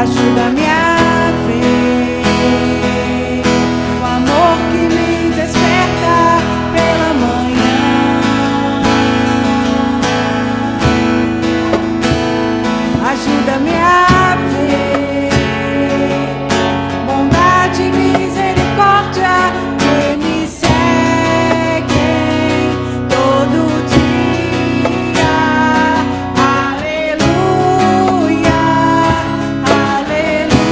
Ajuda-me a ver o amor que me desperta pela manhã. Ajuda-me a ver bondade e misericórdia que me seguem todo dia. Aleluia, aleluia.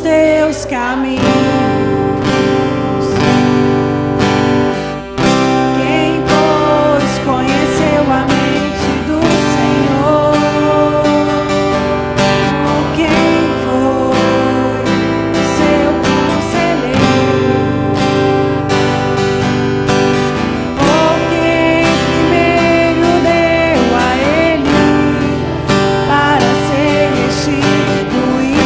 teus caminhos. Quem, pois, conheceu a mente do Senhor? Ou quem foi seu conselheiro? Ou quem primeiro deu a ele para ser restituído?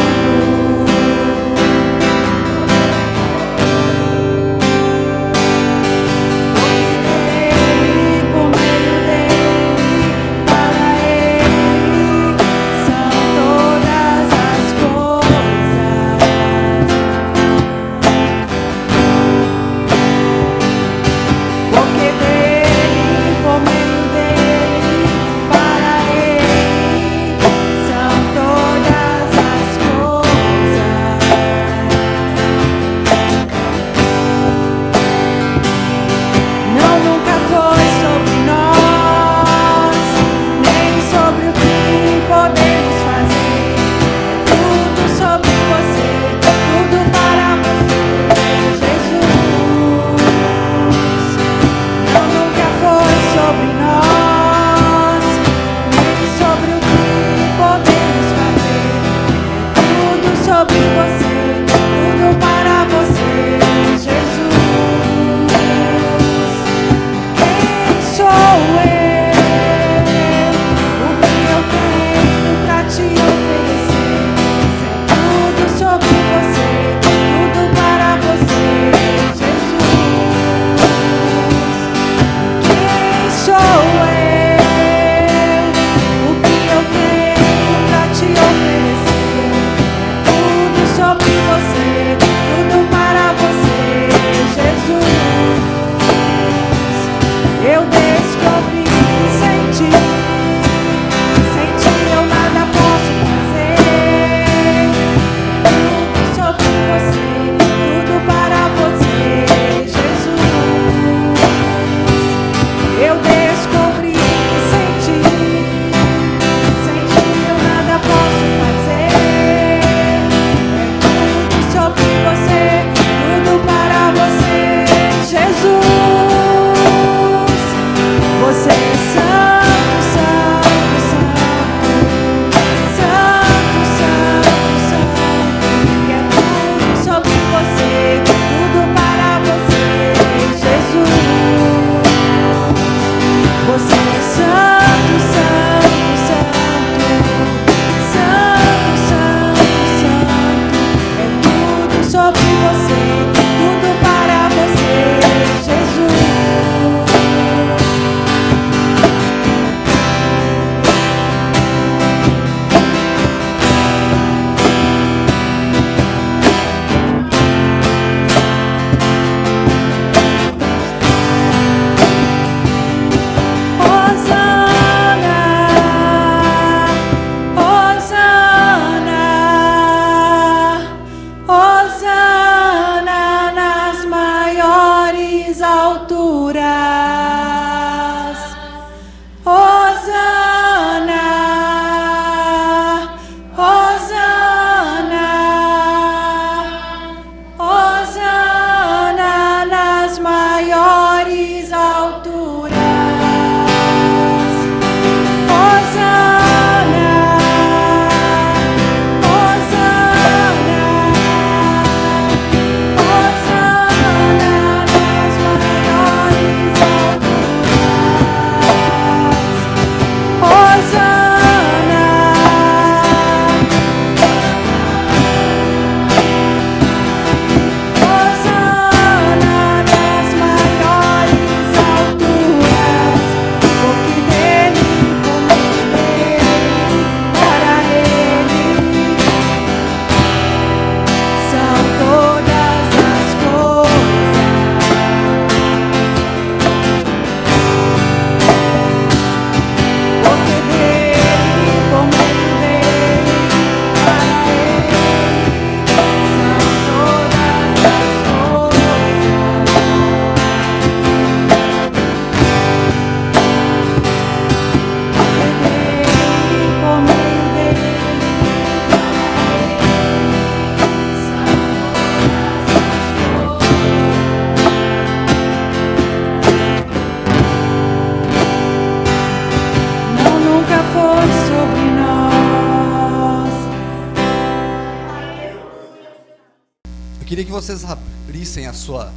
queria que vocês abrissem a sua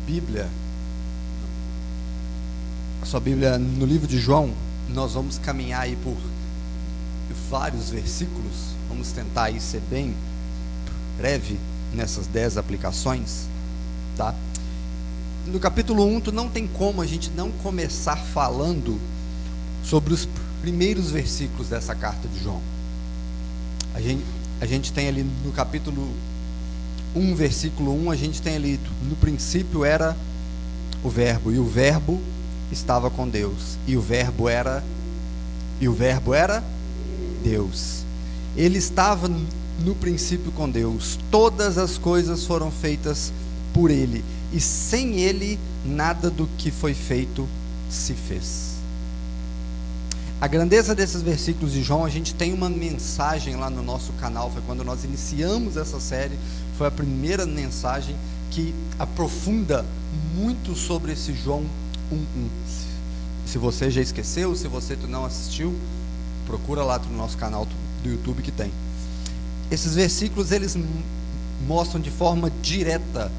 Bíblia no livro de João. Nós vamos caminhar aí por vários versículos. Vamos tentar aí ser bem breve nessas 10 aplicações, tá? No capítulo 1, não tem como a gente não começar falando sobre os primeiros versículos dessa carta de João. A gente tem ali no capítulo 1, versículo 1, a gente tem ali: no princípio era o Verbo, e o Verbo estava com Deus, e o Verbo era Deus. Ele estava no princípio com Deus. Todas as coisas foram feitas por Ele, e sem Ele nada do que foi feito se fez. A grandeza desses versículos de João, a gente tem uma mensagem lá no nosso canal. Foi quando nós iniciamos essa série, foi a primeira mensagem que aprofunda muito sobre esse João 1:1. Se você já esqueceu, se você não assistiu, procura lá no nosso canal do YouTube que tem. Esses versículos, eles mostram de forma direta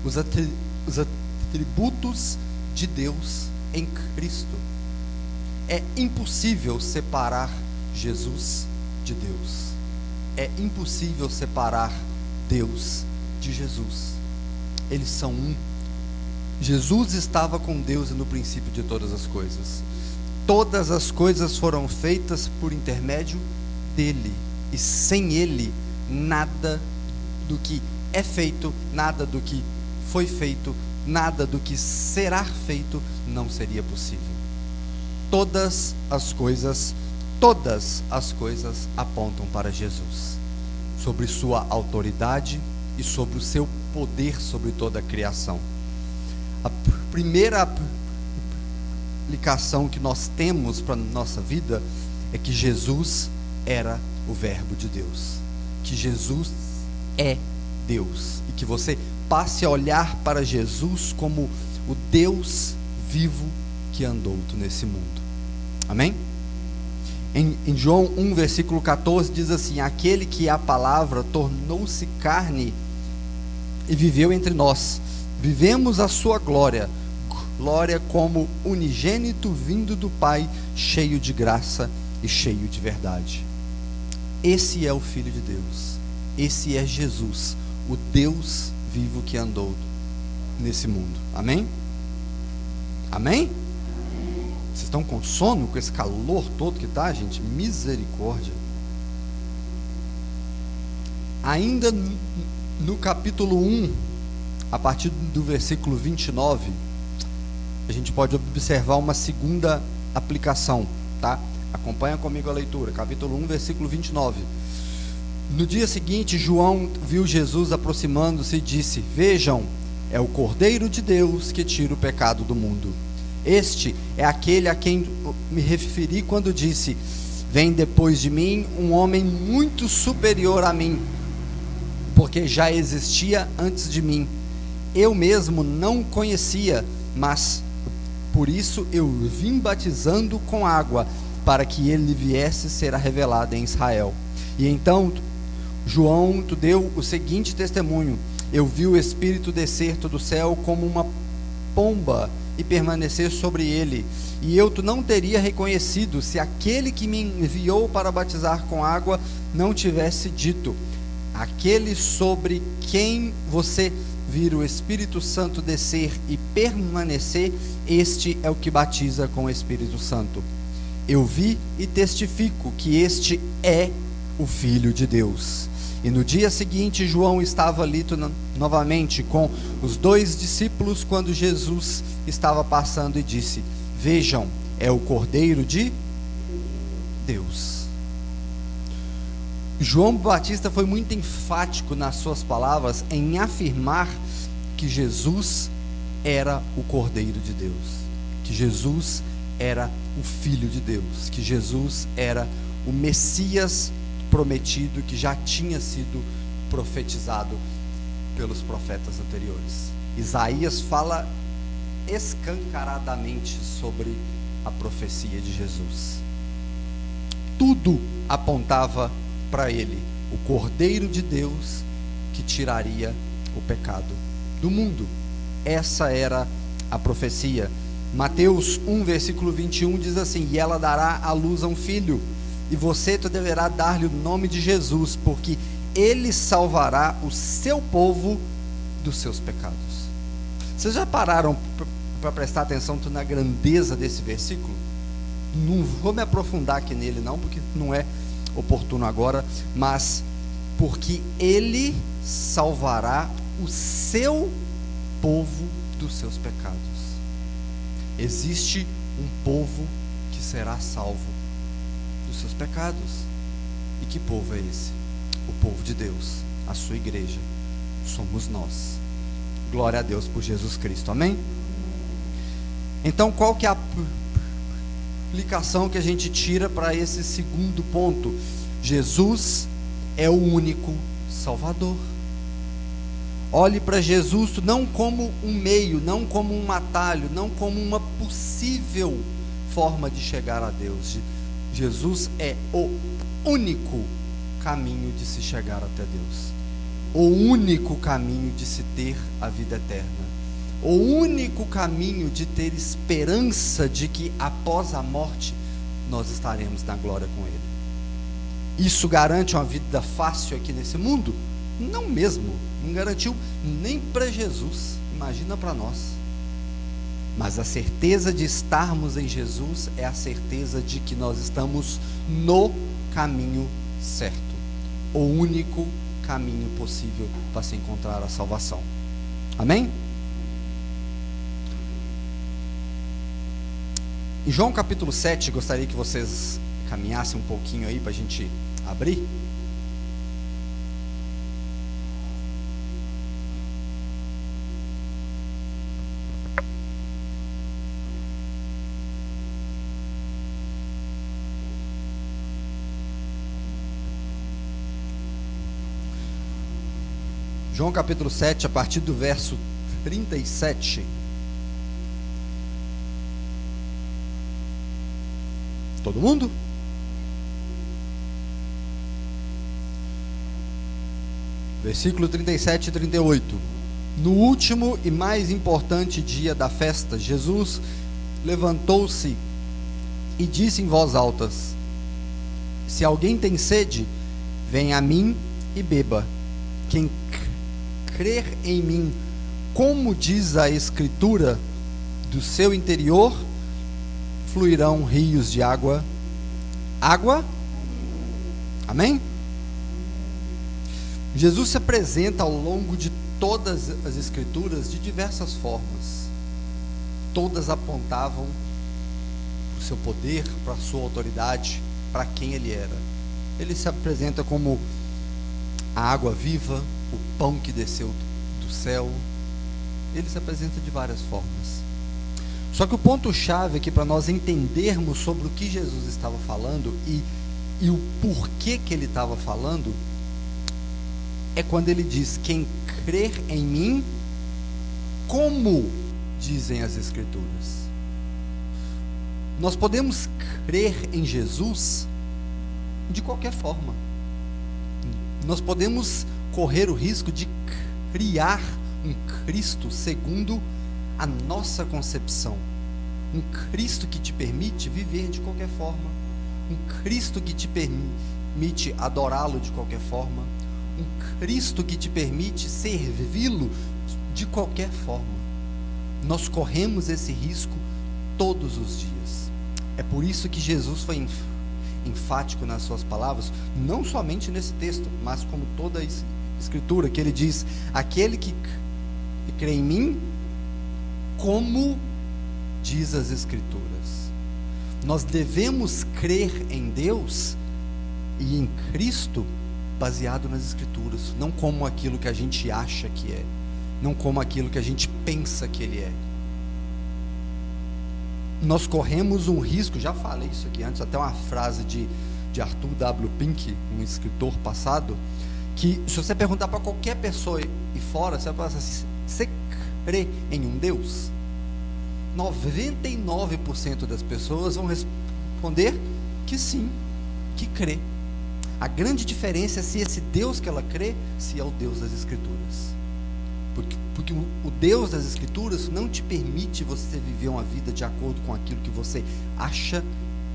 os atributos de Deus em Cristo. É impossível separar Jesus de Deus. É impossível separar Deus de Jesus. Eles são um. Jesus estava com Deus no princípio de todas as coisas. Todas as coisas foram feitas por intermédio dele, e sem ele nada do que é feito, nada do que foi feito, nada do que será feito não seria possível. Todas as coisas apontam para Jesus, sobre sua autoridade e sobre o seu poder sobre toda a criação. A primeira aplicação que nós temos para a nossa vida é que Jesus era o Verbo de Deus, que Jesus é Deus, e que você passe a olhar para Jesus como o Deus vivo que andou nesse mundo. Amém? Em João 1, versículo 14, diz assim: aquele que é a palavra tornou-se carne e viveu entre nós. Vivemos a sua glória como unigênito vindo do Pai, cheio de graça e cheio de verdade. Esse é o Filho de Deus. Esse é Jesus, o Deus vivo que andou nesse mundo. Amém? Amém? Vocês estão com sono com esse calor todo que está, gente? Misericórdia. Ainda no capítulo 1, a partir do versículo 29, a gente pode observar uma segunda aplicação, tá? Acompanha comigo a leitura, capítulo 1, versículo 29. No dia seguinte, João viu Jesus aproximando-se e disse: vejam, é o Cordeiro de Deus que tira o pecado do mundo. Este é aquele a quem me referi quando disse: vem depois de mim um homem muito superior a mim, porque já existia antes de mim. Eu mesmo não conhecia, mas por isso eu vim batizando com água, para que ele viesse ser revelado em Israel. E então João deu o seguinte testemunho: eu vi o Espírito descer do céu como uma pomba e permanecer sobre ele, e eu não teria reconhecido se aquele que me enviou para batizar com água não tivesse dito: aquele sobre quem você vir o Espírito Santo descer e permanecer, este é o que batiza com o Espírito Santo. Eu vi e testifico que este é o Filho de Deus. E no dia seguinte, João estava ali novamente com os 2 discípulos quando Jesus estava passando e disse: vejam, é o Cordeiro de Deus. João Batista foi muito enfático nas suas palavras em afirmar que Jesus era o Cordeiro de Deus, que Jesus era o Filho de Deus, que Jesus era o Messias prometido, que já tinha sido profetizado pelos profetas anteriores. Isaías fala escancaradamente sobre a profecia de Jesus. Tudo apontava para ele, o Cordeiro de Deus que tiraria o pecado do mundo. Essa era a profecia. Mateus 1, versículo 21 diz assim: e ela dará à luz a um filho, e você deverá dar-lhe o nome de Jesus, porque ele salvará o seu povo dos seus pecados. Vocês já pararam para prestar atenção na grandeza desse versículo? Não vou me aprofundar aqui nele não, porque não é oportuno agora, mas porque ele salvará o seu povo dos seus pecados. Existe um povo que será salvo dos seus pecados. E que povo é esse? O povo de Deus, a sua igreja, somos nós. Glória a Deus por Jesus Cristo, amém? Então, qual que é a aplicação que a gente tira para esse segundo ponto? Jesus é o único Salvador. Olhe para Jesus não como um meio, não como um atalho, não como uma possível forma de chegar a Deus. Jesus é o único caminho de se chegar até Deus, o único caminho de se ter a vida eterna, o único caminho de ter esperança de que após a morte nós estaremos na glória com Ele. Isso garante uma vida fácil aqui nesse mundo? Não mesmo, não garantiu nem para Jesus, imagina para nós. Mas a certeza de estarmos em Jesus é a certeza de que nós estamos no caminho certo, o único caminho possível para se encontrar a salvação. Amém? Em João capítulo 7, gostaria que vocês caminhassem um pouquinho aí para a gente abrir. João capítulo 7, a partir do verso 37. Todo mundo? Versículo 37 e 38. No último e mais importante dia da festa, Jesus levantou-se e disse em voz alta: se alguém tem sede, venha a mim e beba. Quem crer em mim, como diz a Escritura, do seu interior fluirão rios de água. Amém? Jesus se apresenta ao longo de todas as Escrituras de diversas formas. Todas apontavam para o seu poder, para a sua autoridade, para quem Ele era. Ele se apresenta como a água viva, o pão que desceu do céu. Ele se apresenta de várias formas. Só que o ponto-chave aqui para nós entendermos sobre o que Jesus estava falando e o porquê que Ele estava falando, é quando Ele diz: quem crer em mim, como dizem as Escrituras. Nós podemos crer em Jesus de qualquer forma. Nós podemos correr o risco de criar um Cristo segundo a nossa concepção, um Cristo que te permite viver de qualquer forma, um Cristo que te permite adorá-lo de qualquer forma, um Cristo que te permite servi-lo de qualquer forma. Nós corremos esse risco todos os dias. É por isso que Jesus foi enfático nas suas palavras, não somente nesse texto, mas como toda a Escritura, que Ele diz: aquele que crê em mim, como diz as Escrituras. Nós devemos crer em Deus e em Cristo baseado nas Escrituras, não como aquilo que a gente acha que é, não como aquilo que a gente pensa que Ele é. Nós corremos um risco, já falei isso aqui antes, até uma frase de Arthur W. Pink, um escritor passado, que se você perguntar para qualquer pessoa e fora, você vai falar assim: você crê em um Deus? 99% das pessoas vão responder que sim, que crê. A grande diferença é se esse Deus que ela crê, se é o Deus das Escrituras. Porque o Deus das Escrituras não te permite você viver uma vida de acordo com aquilo que você acha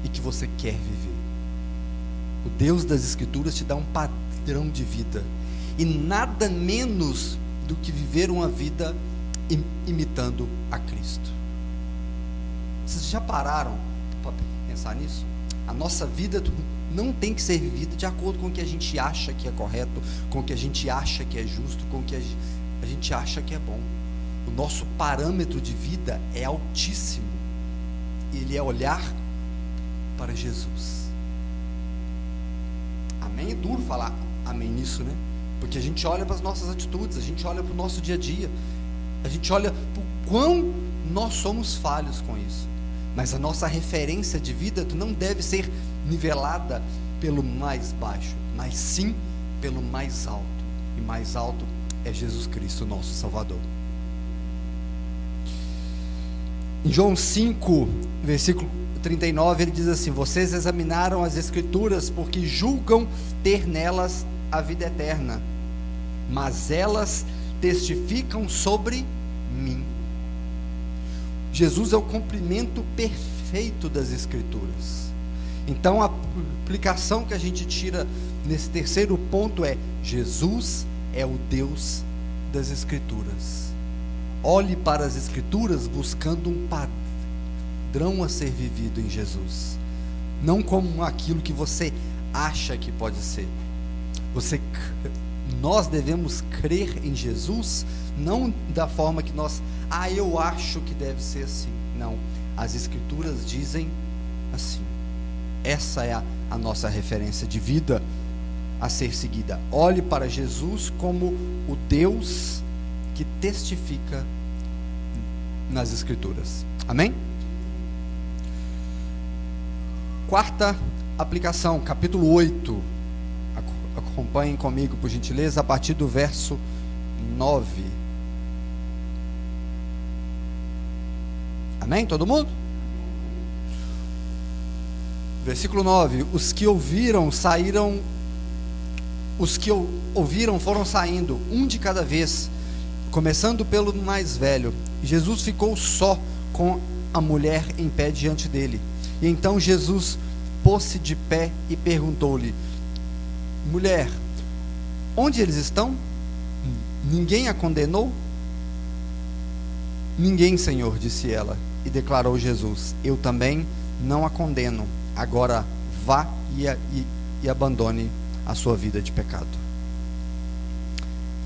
e que você quer viver. O Deus das Escrituras te dá um padrão de vida, e nada menos do que viver uma vida imitando a Cristo. Vocês já pararam para pensar nisso? A nossa vida não tem que ser vivida de acordo com o que a gente acha que é correto, com o que a gente acha que é justo, com o que a gente acha que é bom. O nosso parâmetro de vida é altíssimo. Ele é olhar para Jesus. Amém? É duro falar amém nisso, né? Porque a gente olha para as nossas atitudes, a gente olha para o nosso dia a dia, a gente olha para o quão nós somos falhos com isso. Mas a nossa referência de vida não deve ser nivelada pelo mais baixo, mas sim pelo mais alto. E mais alto é Jesus Cristo, nosso Salvador. Em João 5, versículo 39, ele diz assim: vocês examinaram as Escrituras porque julgam ter nelas a vida eterna, mas elas testificam sobre mim. Jesus é o cumprimento perfeito das Escrituras. Então a aplicação que a gente tira nesse terceiro ponto é: Jesus é o Deus das Escrituras. Olhe para as Escrituras buscando um padrão a ser vivido em Jesus, não como aquilo que você acha que pode ser. Nós devemos crer em Jesus, não da forma que eu acho que deve ser assim. Não, as Escrituras dizem assim. Essa é a nossa referência de vida a ser seguida. Olhe para Jesus como o Deus que testifica nas Escrituras. Amém? Quarta aplicação, capítulo 8. Acompanhem comigo, por gentileza, a partir do verso 9. Amém? Todo mundo? Versículo 9: os que ouviram foram saindo, um de cada vez, começando pelo mais velho. Jesus ficou só com a mulher em pé diante dele. E então Jesus pôs-se de pé e perguntou-lhe: mulher, onde eles estão? Ninguém a condenou? Ninguém, Senhor, disse ela. E declarou Jesus: eu também não a condeno. Agora vá e abandone a sua vida de pecado.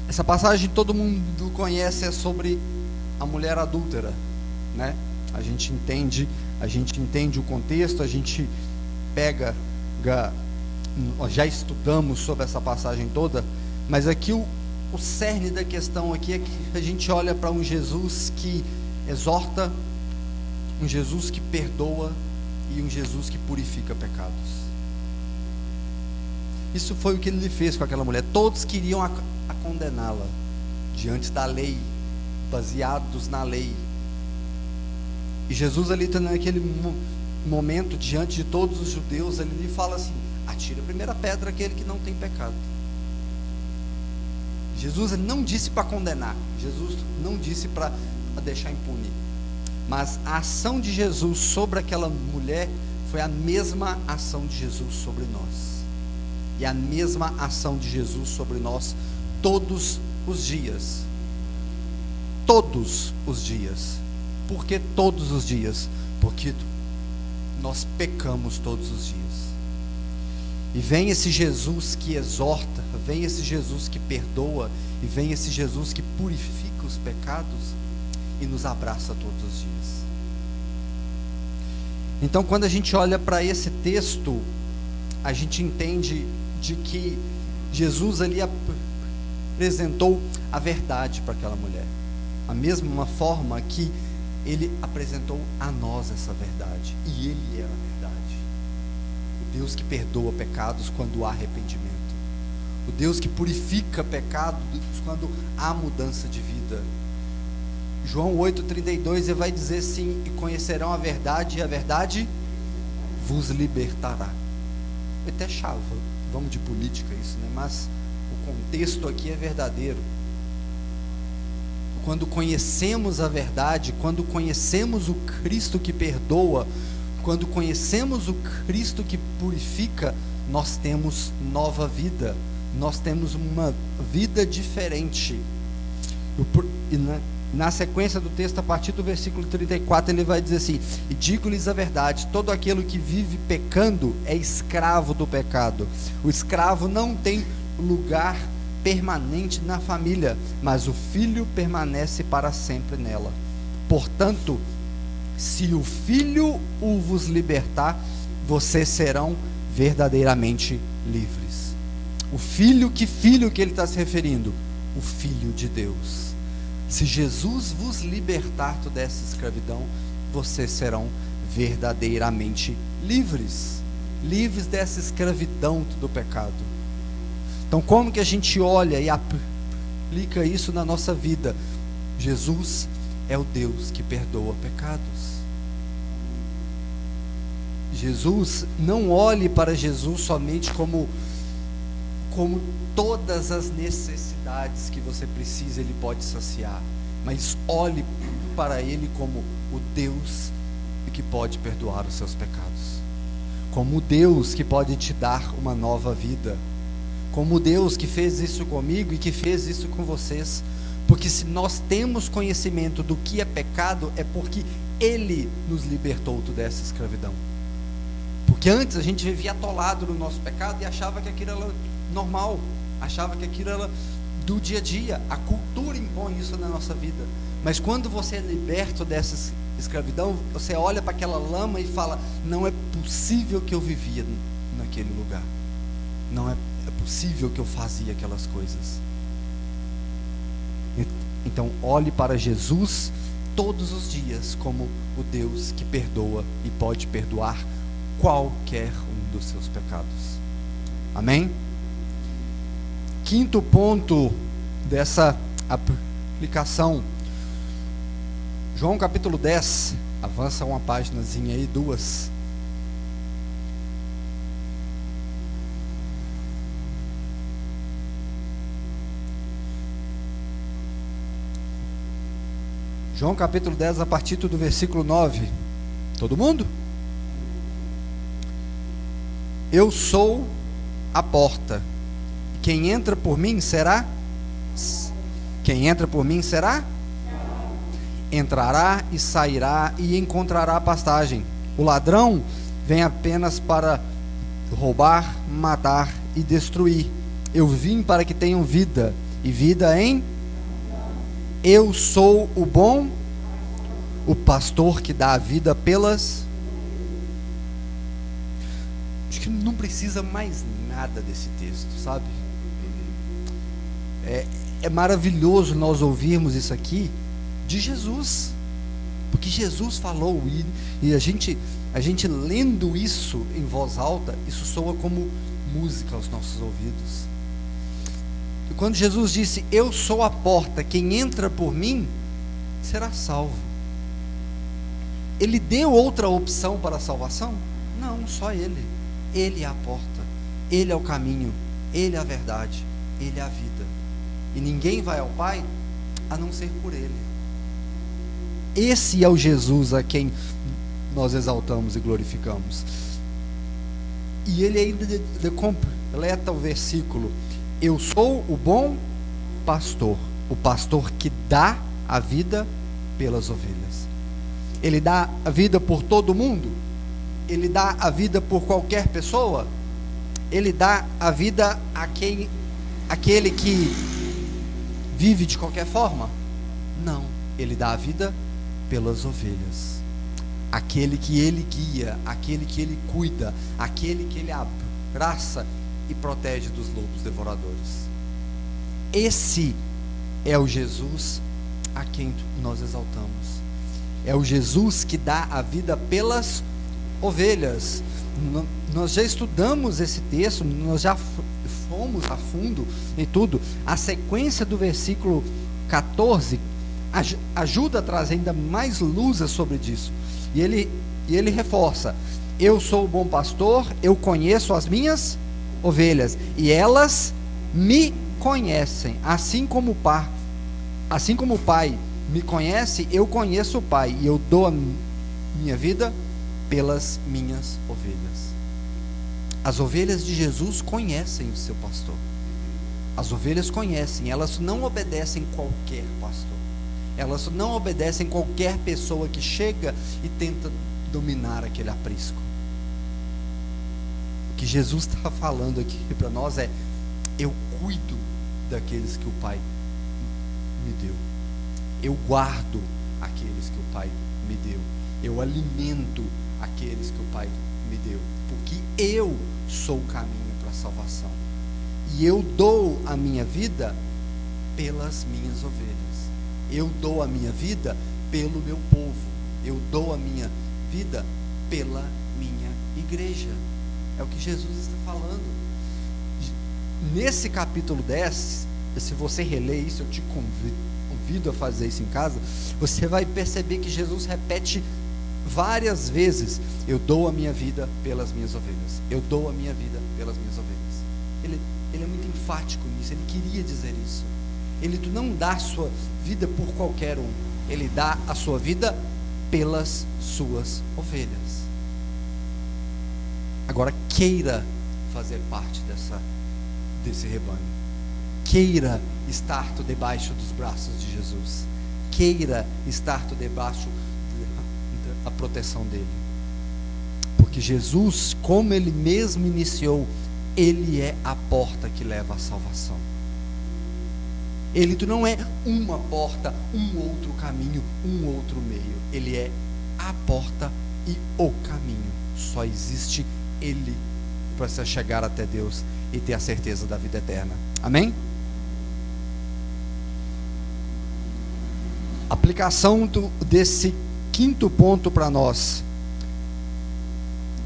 Essa passagem todo mundo conhece, é sobre a mulher adúltera, né? A gente entende o contexto, a gente já estudamos sobre essa passagem toda, mas aqui o cerne da questão aqui é que a gente olha para um Jesus que exorta, um Jesus que perdoa e um Jesus que purifica pecados. Isso foi o que ele fez com aquela mulher. Todos queriam a condená-la diante da lei, baseados na lei. E Jesus ali está naquele momento, diante de todos os judeus, ele lhe fala assim: atira a primeira pedra aquele que não tem pecado. Jesus não disse para condenar, Jesus não disse para deixar impune, mas a ação de Jesus sobre aquela mulher foi a mesma ação de Jesus sobre nós, e a mesma ação de Jesus sobre nós todos os dias. Todos os dias. Por que todos os dias? Porque nós pecamos todos os dias. E vem esse Jesus que exorta, vem esse Jesus que perdoa, e vem esse Jesus que purifica os pecados e nos abraça todos os dias. Então, quando a gente olha para esse texto, a gente entende de que Jesus ali apresentou a verdade para aquela mulher, a mesma forma que ele apresentou a nós essa verdade, e ele é a verdade. O Deus que perdoa pecados quando há arrependimento, o Deus que purifica pecados quando há mudança de vida. João 8,32, ele vai dizer assim: e conhecerão a verdade, e a verdade vos libertará. É até chave, vamos de política isso, né? Mas o contexto aqui é verdadeiro. quando conhecemos a verdade, quando conhecemos o Cristo que perdoa, quando conhecemos o Cristo que purifica, nós temos nova vida, nós temos uma vida diferente. E na sequência do texto, a partir do versículo 34, ele vai dizer assim: e digo-lhes a verdade, todo aquele que vive pecando é escravo do pecado. O escravo não tem lugar permanente na família, mas o filho permanece para sempre nela. Portanto, se o filho vos libertar, vocês serão verdadeiramente livres. O filho, que filho que ele está se referindo? O Filho de Deus. Se Jesus vos libertar dessa escravidão, vocês serão verdadeiramente livres. Livres dessa escravidão do pecado. Então, como que a gente olha e aplica isso na nossa vida? Jesus é o Deus que perdoa pecados. Jesus, não olhe para Jesus somente como todas as necessidades que você precisa, Ele pode saciar, mas olhe para Ele como o Deus que pode perdoar os seus pecados, como o Deus que pode te dar uma nova vida, como o Deus que fez isso comigo e que fez isso com vocês. Porque se nós temos conhecimento do que é pecado, é porque Ele nos libertou dessa escravidão. Porque antes a gente vivia atolado no nosso pecado e achava que aquilo era normal, achava que aquilo era do dia a dia. A cultura impõe isso na nossa vida. Mas quando você é liberto dessa escravidão, você olha para aquela lama e fala: não é possível que eu vivia naquele lugar, não é possível que eu fazia aquelas coisas. Então olhe para Jesus todos os dias como o Deus que perdoa e pode perdoar qualquer um dos seus pecados. Amém? Quinto ponto dessa aplicação, João capítulo 10, avança uma paginazinha aí, duas. João capítulo 10, a partir do versículo 9. Todo mundo? Eu sou a porta. Quem entra por mim será? Quem entra por mim será? Entrará e sairá e encontrará pastagem. O ladrão vem apenas para roubar, matar e destruir. Eu vim para que tenham vida, e vida em... Eu sou o bom, o pastor que dá a vida pelas... Acho que não precisa mais nada desse texto, sabe? É maravilhoso nós ouvirmos isso aqui de Jesus, porque Jesus falou, e a gente lendo isso em voz alta, isso soa como música aos nossos ouvidos. E quando Jesus disse: eu sou a porta, quem entra por mim será salvo. Ele deu outra opção para a salvação? Não, só Ele. Ele é a porta, Ele é o caminho, Ele é a verdade, Ele é a vida. E ninguém vai ao Pai a não ser por Ele. Esse é o Jesus a quem nós exaltamos e glorificamos. E ele ainda completa o versículo: eu sou o bom pastor, o pastor que dá a vida pelas ovelhas. Ele dá a vida por todo mundo? Ele dá a vida por qualquer pessoa? Ele dá a vida a aquele que vive de qualquer forma? Não, ele dá a vida pelas ovelhas, aquele que ele guia, aquele que ele cuida, aquele que ele abraça e protege dos lobos devoradores. Esse é o Jesus a quem nós exaltamos. É o Jesus que dá a vida pelas ovelhas. Nós já estudamos esse texto, nós já fomos a fundo em tudo. A sequência do versículo 14 ajuda a trazer ainda mais luz sobre isso. E ele reforça: eu sou o bom pastor, eu conheço as minhas ovelhas, e elas me conhecem, assim como o Pai Assim como o Pai me conhece, eu conheço o Pai, e eu dou a minha vida pelas minhas ovelhas. As ovelhas de Jesus conhecem o seu pastor. As ovelhas conhecem, elas não obedecem qualquer pastor. Elas não obedecem qualquer pessoa que chega e tenta dominar aquele aprisco. O que Jesus está falando aqui para nós é: eu cuido daqueles que o Pai me deu. Eu guardo aqueles que o Pai me deu. Eu alimento aqueles que o Pai me deu. Porque eu sou o caminho para a salvação. E eu dou a minha vida pelas minhas ovelhas. Eu dou a minha vida pelo meu povo. Eu dou a minha vida pela minha igreja. É o que Jesus está falando. Nesse capítulo 10, se você reler isso, eu te convido a fazer isso em casa, você vai perceber que Jesus repete várias vezes: eu dou a minha vida pelas minhas ovelhas. Eu dou a minha vida pelas minhas ovelhas. Ele é muito enfático nisso, ele queria dizer isso. Ele não dá a sua vida por qualquer um, ele dá a sua vida pelas suas ovelhas. Agora, queira fazer parte desse rebanho. Queira estar debaixo dos braços de Jesus. Queira estar debaixo da proteção dele. Porque Jesus, como ele mesmo iniciou, ele é a porta que leva à salvação. Ele não é uma porta, um outro caminho, um outro meio. Ele é a porta e o caminho. Só existe ele para você chegar até Deus e ter a certeza da vida eterna. Amém? Aplicação desse quinto ponto para nós.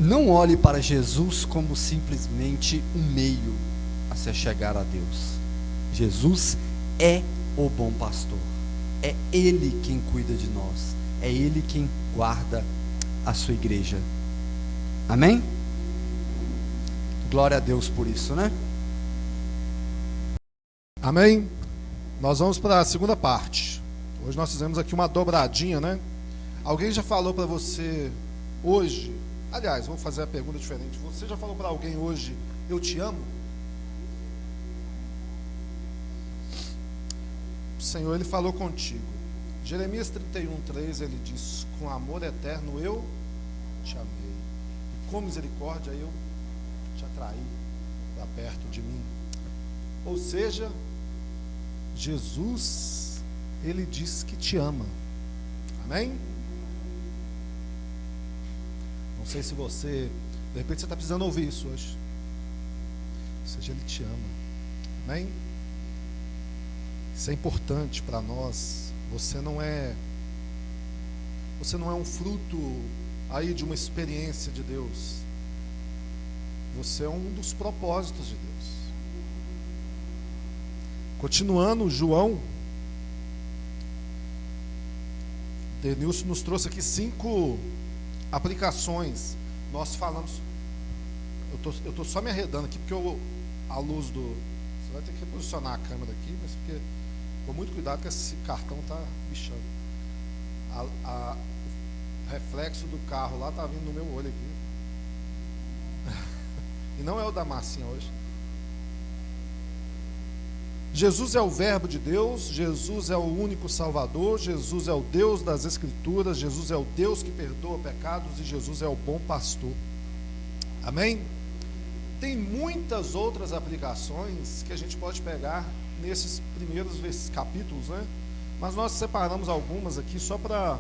Não olhe para Jesus como simplesmente um meio a se chegar a Deus. Jesus é o bom pastor. É Ele quem cuida de nós. É Ele quem guarda a sua igreja. Amém? Glória a Deus por isso, né? Amém? Nós vamos para a segunda parte. Hoje nós fizemos aqui uma dobradinha, né? Alguém já falou para você hoje? Aliás, vamos fazer a pergunta diferente. Você já falou para alguém hoje: eu te amo? O Senhor, Ele falou contigo. Jeremias 31:3, Ele diz: com amor eterno eu te amei, e com misericórdia eu te atraí para perto de mim. Ou seja, Jesus, Ele diz que te ama. Amém? Não sei se você, de repente você está precisando ouvir isso hoje. Ou seja, Ele te ama. Amém? Isso é importante para nós. Você não é um fruto aí de uma experiência de Deus. Você é um dos propósitos de Deus. Continuando, João, Denilson nos trouxe aqui 5 aplicações. Nós falamos. Eu estou só me arredando aqui, porque a luz do. Você vai ter que reposicionar a câmera aqui, mas porque. Com muito cuidado, que esse cartão está bichando. O reflexo do carro lá está vindo no meu olho aqui. E não é o da Marcinha hoje. Jesus é o verbo de Deus, Jesus é o único Salvador, Jesus é o Deus das Escrituras, Jesus é o Deus que perdoa pecados e Jesus é o bom pastor. Amém? Tem muitas outras aplicações que a gente pode pegar nesses primeiros capítulos, né? Mas nós separamos algumas aqui só para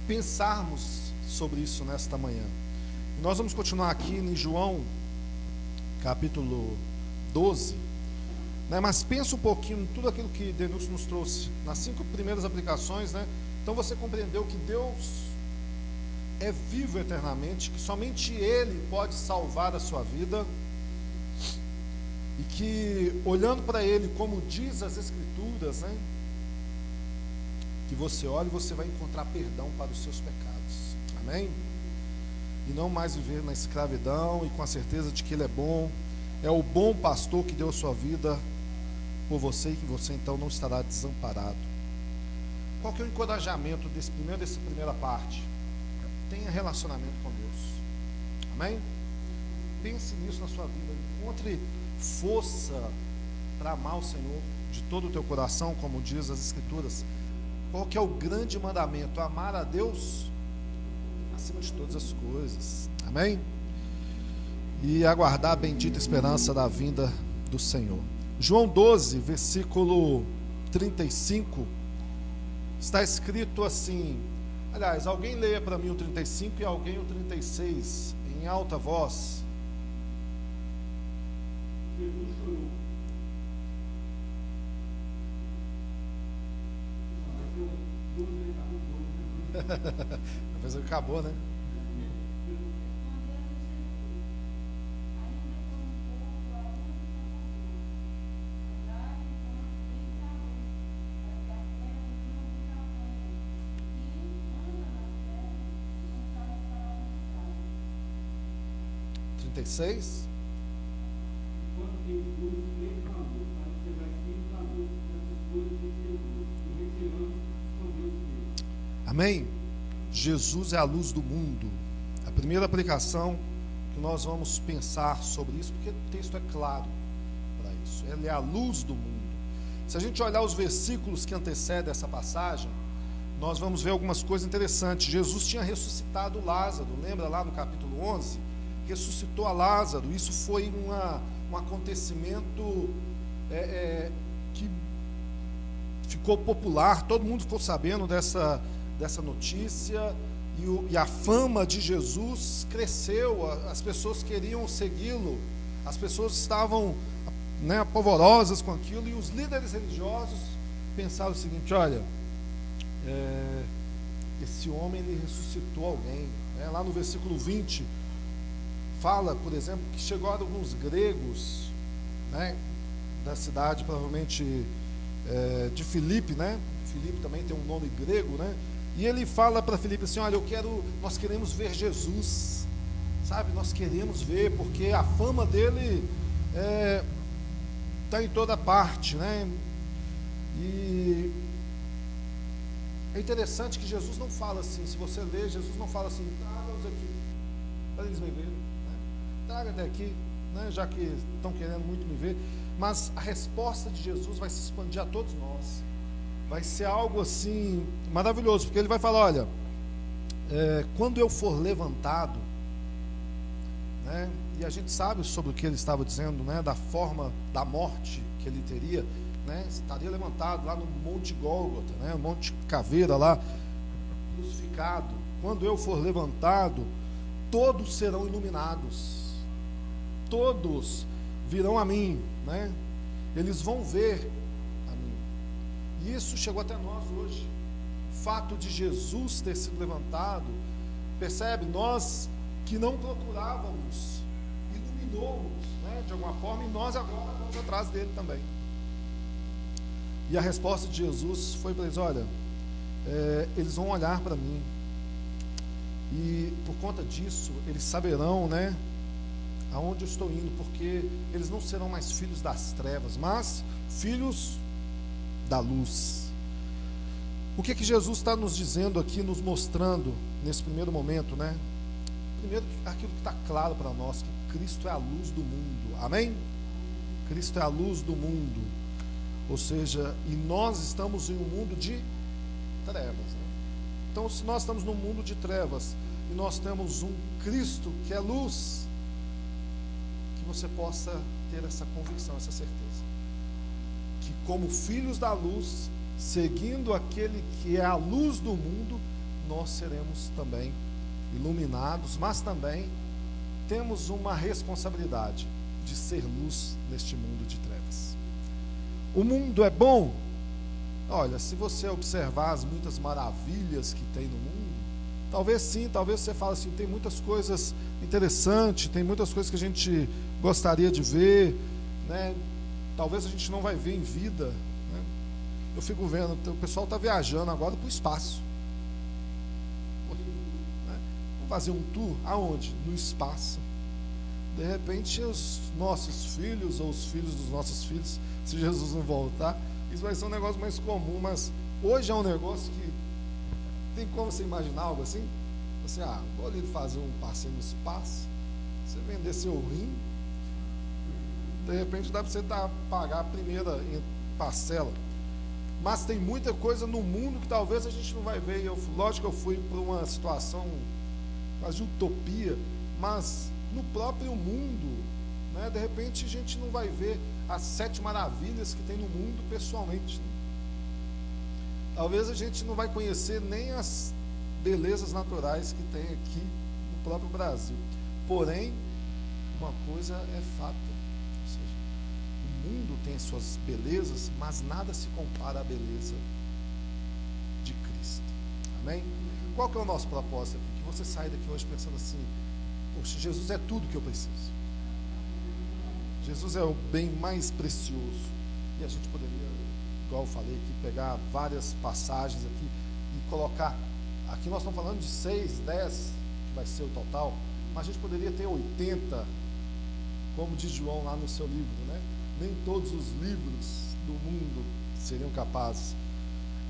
pensarmos sobre isso nesta manhã. E nós vamos continuar aqui em João capítulo 12, né? Mas pensa um pouquinho em tudo aquilo que Denilson nos trouxe nas 5 primeiras aplicações, né? Então você compreendeu que Deus é vivo eternamente, que somente Ele pode salvar a sua vida, e que olhando para Ele, como diz as Escrituras, né, que você olha e você vai encontrar perdão para os seus pecados. Amém? E não mais viver na escravidão, e com a certeza de que Ele é bom, é o bom pastor que deu a sua vida por você e que você então não estará desamparado. Qual que é o encorajamento dessa primeira parte? Tenha relacionamento com Deus. Amém? Pense nisso na sua vida. Encontre força para amar o Senhor de todo o teu coração, como diz as Escrituras. Qual que é o grande mandamento? Amar a Deus acima de todas as coisas. Amém? E aguardar a bendita esperança da vinda do Senhor. João 12, versículo 35, está escrito assim. Aliás, alguém leia para mim o 35 e alguém o 36, em alta voz. Jesus chorou. Talvez acabou, né? Seis. Enquanto tem luz, três valores, para observar espírito da luz, essas coisas de Jesus, e retirando escondeu-se dele. Amém? Jesus é a luz do mundo. A primeira aplicação que nós vamos pensar sobre isso, porque o texto é claro para isso. Ele é a luz do mundo. Se a gente olhar os versículos que antecedem essa passagem, nós vamos ver algumas coisas interessantes. Jesus tinha ressuscitado Lázaro, lembra lá no capítulo 11? Ressuscitou a Lázaro. Isso foi um acontecimento que ficou popular, todo mundo ficou sabendo dessa notícia, e a fama de Jesus cresceu, as pessoas queriam segui-lo, as pessoas estavam apavorosas com aquilo, e os líderes religiosos pensaram o seguinte: olha, esse homem ele ressuscitou alguém, né? Lá no versículo 20 fala, por exemplo, que chegaram alguns gregos, né, da cidade, provavelmente de Filipe, né? Filipe também tem um nome grego, né? E ele fala para Filipe assim: olha, nós queremos ver Jesus, sabe? Nós queremos ver, porque a fama dele está em toda parte, né? E é interessante que Jesus não fala assim. Se você ler, Jesus não fala assim: traga-os aqui para eles me verem. Traga até aqui, né, já que estão querendo muito me ver. Mas a resposta de Jesus vai se expandir a todos nós. Vai ser algo assim maravilhoso, porque ele vai falar: olha, quando eu for levantado, né, e a gente sabe sobre o que ele estava dizendo, né, da forma da morte que ele teria, né, estaria levantado lá no Monte Gólgota, né, Monte Caveira lá, crucificado. Quando eu for levantado, todos serão iluminados. Todos virão a mim, né? Eles vão ver a mim. E isso chegou até nós hoje. O fato de Jesus ter sido levantado, percebe? Nós que não procurávamos, iluminou-nos, né, de alguma forma, e nós agora vamos atrás dele também. E a resposta de Jesus foi para eles: olha, eles vão olhar para mim, e por conta disso eles saberão, né, aonde eu estou indo, porque eles não serão mais filhos das trevas, mas filhos da luz. O que Jesus está nos dizendo aqui, nos mostrando nesse primeiro momento, né? Primeiro, aquilo que está claro para nós, que Cristo é a luz do mundo. Amém? Cristo é a luz do mundo. Ou seja, e nós estamos em um mundo de trevas, né? Então, se nós estamos num mundo de trevas e nós temos um Cristo que é luz, que você possa ter essa convicção, essa certeza, que como filhos da luz, seguindo aquele que é a luz do mundo, nós seremos também iluminados, mas também temos uma responsabilidade de ser luz neste mundo de trevas. O mundo é bom? Olha, se você observar as muitas maravilhas que tem no mundo, talvez sim, talvez você fale assim: tem muitas coisas interessantes, tem muitas coisas que a gente gostaria de ver, né? Talvez a gente não vai ver em vida, né? Eu fico vendo, o pessoal está viajando agora para o espaço, né? Vamos fazer um tour aonde? No espaço. De repente, os nossos filhos ou os filhos dos nossos filhos, se Jesus não voltar, isso vai ser um negócio mais comum. Mas hoje é um negócio que tem como você imaginar algo assim? Assim, vou ali fazer um passeio no espaço, você vender seu rim, de repente dá para você pagar a primeira parcela. Mas tem muita coisa no mundo que talvez a gente não vai ver. Lógico que eu fui para uma situação quase de utopia, mas no próprio mundo, né, de repente a gente não vai ver as 7 maravilhas que tem no mundo pessoalmente. Talvez a gente não vai conhecer nem as belezas naturais que tem aqui no próprio Brasil. Porém, uma coisa é fato, ou seja, o mundo tem suas belezas, mas nada se compara à beleza de Cristo. Amém? Qual que é o nosso propósito aqui? Que você saia daqui hoje pensando assim: poxa, Jesus é tudo que eu preciso. Jesus é o bem mais precioso. E a gente poderia, igual eu falei aqui, pegar várias passagens aqui e colocar. Aqui nós estamos falando de 6, 10, que vai ser o total, mas a gente poderia ter 80, como diz João lá no seu livro, né? Nem todos os livros do mundo seriam capazes.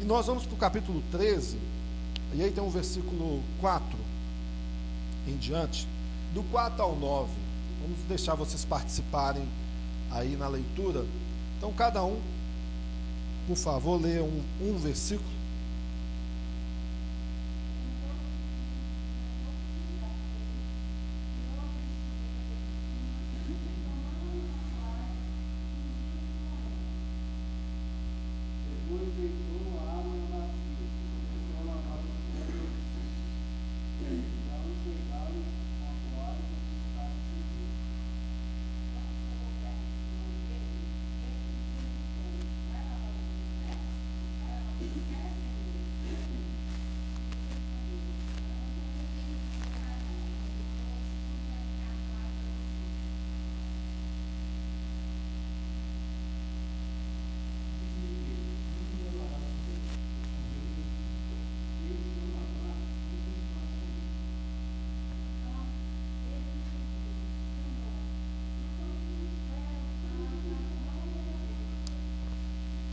E nós vamos para o capítulo 13, e aí tem um versículo 4 em diante, do 4 ao 9. Vamos deixar vocês participarem aí na leitura. Então, cada um, por favor, leia um versículo.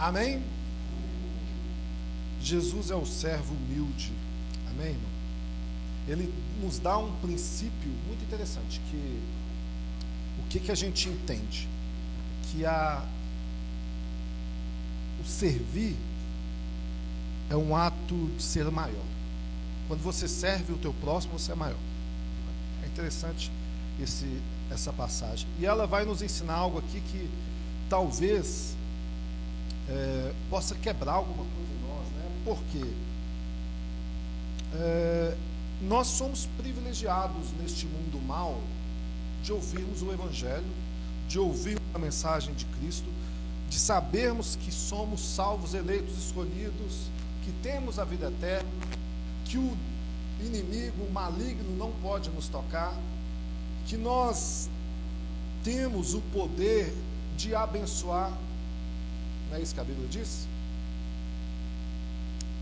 Amém? Jesus é o servo humilde. Amém, irmão? Ele nos dá um princípio muito interessante, que o que a gente entende? Que o servir é um ato de ser maior. Quando você serve o teu próximo, você é maior. É interessante essa passagem. E ela vai nos ensinar algo aqui que talvez possa quebrar alguma coisa em nós, né? Porque nós somos privilegiados neste mundo mal de ouvirmos o Evangelho, de ouvirmos a mensagem de Cristo, de sabermos que somos salvos, eleitos, escolhidos, que temos a vida eterna, que o inimigo, o maligno não pode nos tocar, que nós temos o poder de abençoar. Não é isso que a Bíblia diz?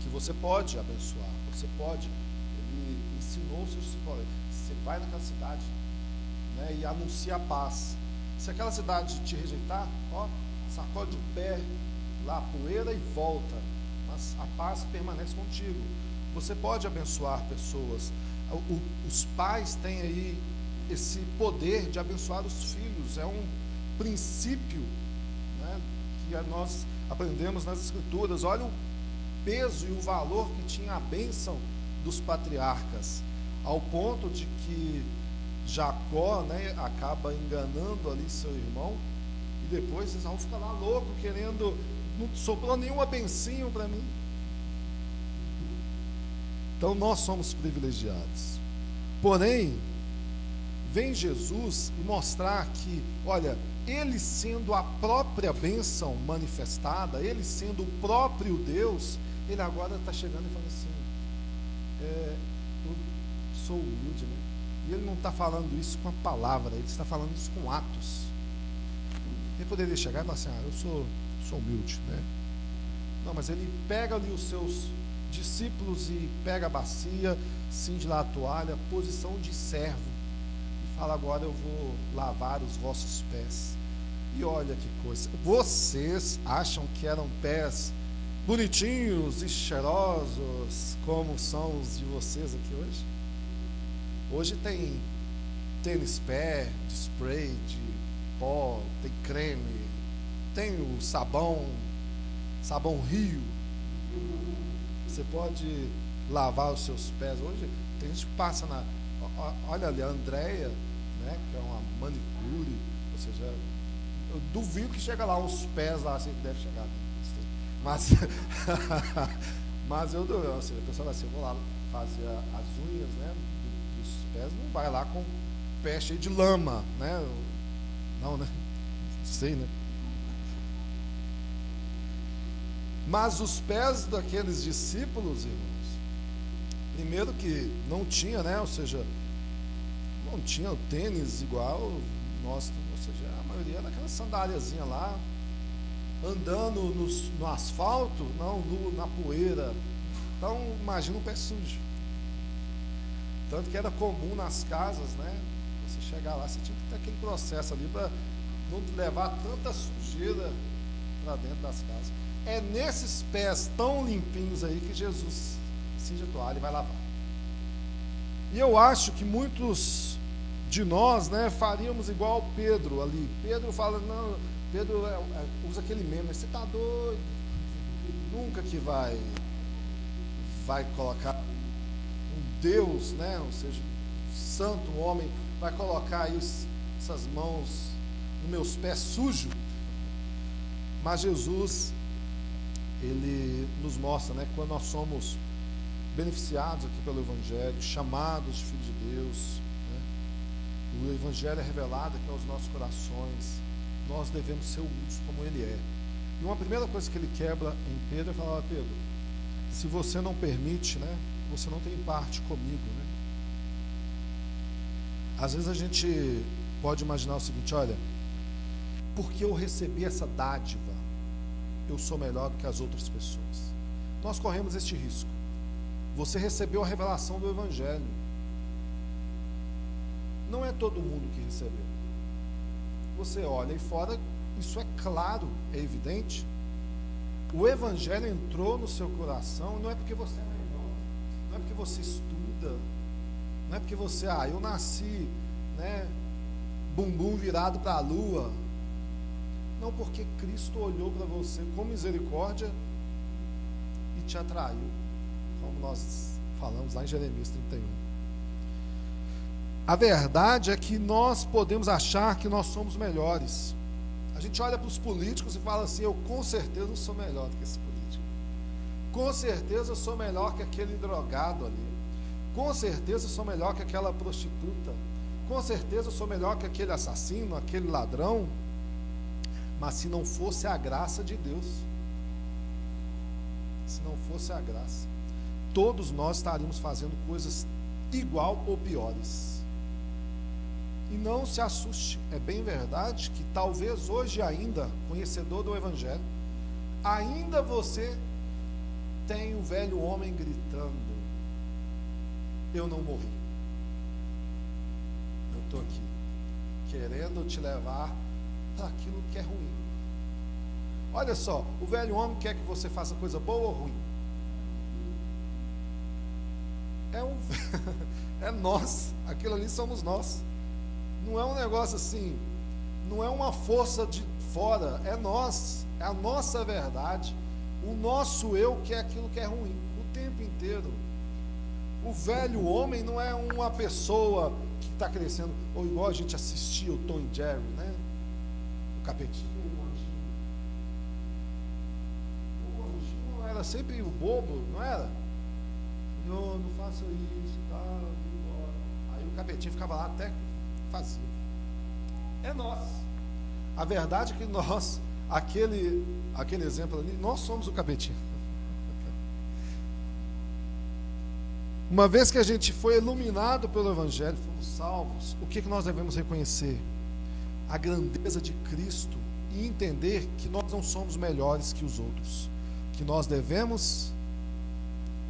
Que você pode abençoar, você pode. Ele ensinou os seus discípulos: você vai naquela cidade, né, e anuncia a paz. Se aquela cidade te rejeitar, sacode o pé lá, poeira, e volta. Mas a paz permanece contigo. Você pode abençoar pessoas. Os pais têm aí esse poder de abençoar os filhos. É um princípio, né, que nós aprendemos nas Escrituras. Olha o peso e o valor que tinha a bênção dos patriarcas, ao ponto de que Jacó, né, acaba enganando ali seu irmão, e depois Esaú fica lá louco, querendo, não sobrou nenhuma bencinho para mim. Então nós somos privilegiados. Porém, vem Jesus e mostrar que, olha, ele sendo a própria bênção manifestada, ele sendo o próprio Deus, ele agora está chegando e falando assim: eu sou humilde, né? E ele não está falando isso com a palavra, ele está falando isso com atos. Ele poderia chegar e falar assim: eu sou humilde, né? Não, mas ele pega ali os seus discípulos e pega a bacia, cinge lá a toalha, posição de servo, e fala: agora eu vou lavar os vossos pés. E olha que coisa, vocês acham que eram pés bonitinhos e cheirosos como são os de vocês aqui hoje? Hoje tem tênis pé, de spray, de pó, tem creme, tem o sabão Rio. Você pode lavar os seus pés. Hoje tem gente que passa na... Olha ali, a Andréia, né, que é uma manicure, ou seja, eu duvido que chega lá uns pés lá, assim, que deve chegar. Mas, mas eu duvido, ou seja, a pessoa vai assim: eu vou lá fazer as unhas, né, dos pés, não vai lá com o pé cheio de lama, né? Não, né? Não sei, né? Mas os pés daqueles discípulos, irmãos, primeiro que não tinha, né? Ou seja, não tinha o tênis igual o nosso, ou seja, a maioria era aquela sandáliazinha lá, andando no asfalto, não na poeira. Então, imagina um pé sujo. Tanto que era comum nas casas, né? Você chegar lá, você tinha que ter aquele processo ali para não levar tanta sujeira para dentro das casas. É nesses pés tão limpinhos aí que Jesus cinge a toalha e vai lavar. E eu acho que muitos de nós, né, faríamos igual Pedro ali. Pedro fala, não, Pedro usa aquele meme: você está doido, nunca que vai colocar um Deus, né, ou seja, santo, um homem, vai colocar aí essas mãos nos meus pés sujos. Mas Jesus, ele nos mostra, né, quando nós somos beneficiados aqui pelo Evangelho, chamados de filhos de Deus, né, o Evangelho é revelado aqui aos nossos corações, nós devemos ser humildes como ele é. E uma primeira coisa que ele quebra em Pedro é falar: Pedro, se você não permite, né, você não tem parte comigo, né? Às vezes a gente pode imaginar o seguinte: olha, porque eu recebi essa dádiva, eu sou melhor do que as outras pessoas. Nós corremos este risco. Você recebeu a revelação do Evangelho. Não é todo mundo que recebeu. Você olha aí fora, isso é claro, é evidente. O Evangelho entrou no seu coração, não é porque você é melhor, não é porque você estuda, não é porque você, eu nasci, né, bumbum virado para a lua. Não, porque Cristo olhou para você com misericórdia e te atraiu, como nós falamos lá em Jeremias 31. A verdade é que nós podemos achar que nós somos melhores. A gente olha para os políticos e fala assim: eu com certeza sou melhor do que esse político, com certeza eu sou melhor que aquele drogado ali, com certeza eu sou melhor que aquela prostituta, com certeza eu sou melhor que aquele assassino, aquele ladrão. Mas se não fosse a graça de Deus, se não fosse a graça, todos nós estaríamos fazendo coisas igual ou piores. E não se assuste, é bem verdade que talvez hoje ainda, conhecedor do Evangelho, ainda você tem o velho homem gritando: eu não morri, eu estou aqui, querendo te levar para aquilo que é ruim. Olha só, o velho homem quer que você faça coisa boa ou ruim? É nós, aquilo ali somos nós. Não é um negócio assim, não é uma força de fora, é nós, é a nossa verdade, o nosso eu que é aquilo que é ruim, o tempo inteiro. O velho homem não é uma pessoa que está crescendo, ou igual a gente assistia o Tom e Jerry, né? O capetinho, o anjinho. O anjinho era sempre o bobo, não era? Não faça isso, tá, vou embora. Aí o capetinho ficava lá até fazia. É nós. A verdade é que nós, aquele exemplo ali, nós somos o capetinho. Uma vez que a gente foi iluminado pelo Evangelho, fomos salvos, o que nós devemos reconhecer? A grandeza de Cristo e entender que nós não somos melhores que os outros, que nós devemos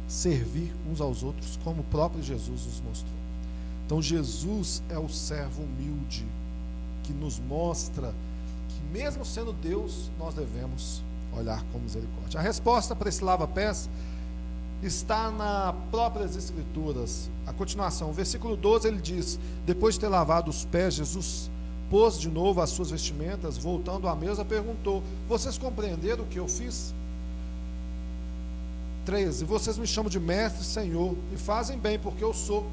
servir uns aos outros, como o próprio Jesus nos mostrou. Então Jesus é o servo humilde que nos mostra que mesmo sendo Deus, nós devemos olhar com misericórdia. A resposta para esse lava-pés está nas próprias Escrituras. A continuação, o versículo 12, ele diz: depois de ter lavado os pés, Jesus pôs de novo as suas vestimentas, voltando à mesa, perguntou: vocês compreenderam o que eu fiz? 13, vocês me chamam de mestre, Senhor, e fazem bem, porque eu sou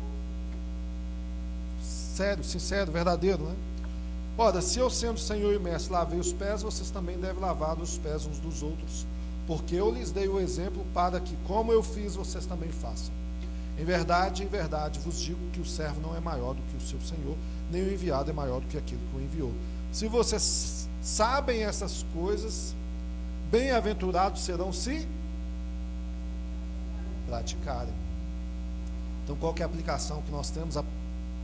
sério, sincero, verdadeiro, né? Ora, se eu sendo Senhor e mestre lavei os pés, vocês também devem lavar os pés uns dos outros, porque eu lhes dei o exemplo para que, como eu fiz, vocês também façam. Em verdade, vos digo que o servo não é maior do que o seu Senhor, nem o enviado é maior do que aquele que o enviou. Se vocês sabem essas coisas, bem-aventurados serão se praticarem. Então, qual que é a aplicação que nós temos?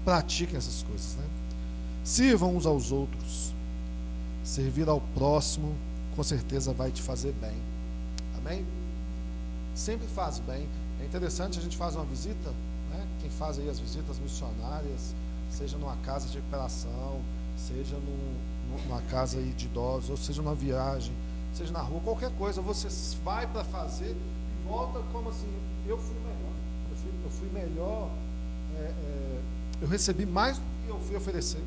Pratiquem essas coisas, né? Sirvam uns aos outros. Servir ao próximo, com certeza vai te fazer bem. Amém? Sempre faz bem. É interessante, a gente faz uma visita, né? Quem faz aí as visitas missionárias, seja numa casa de recuperação, seja numa casa aí de idosos, ou seja numa viagem, seja na rua, qualquer coisa, você vai para fazer e volta como assim: eu fui melhor, eu fui melhor, eu recebi mais do que eu fui oferecer.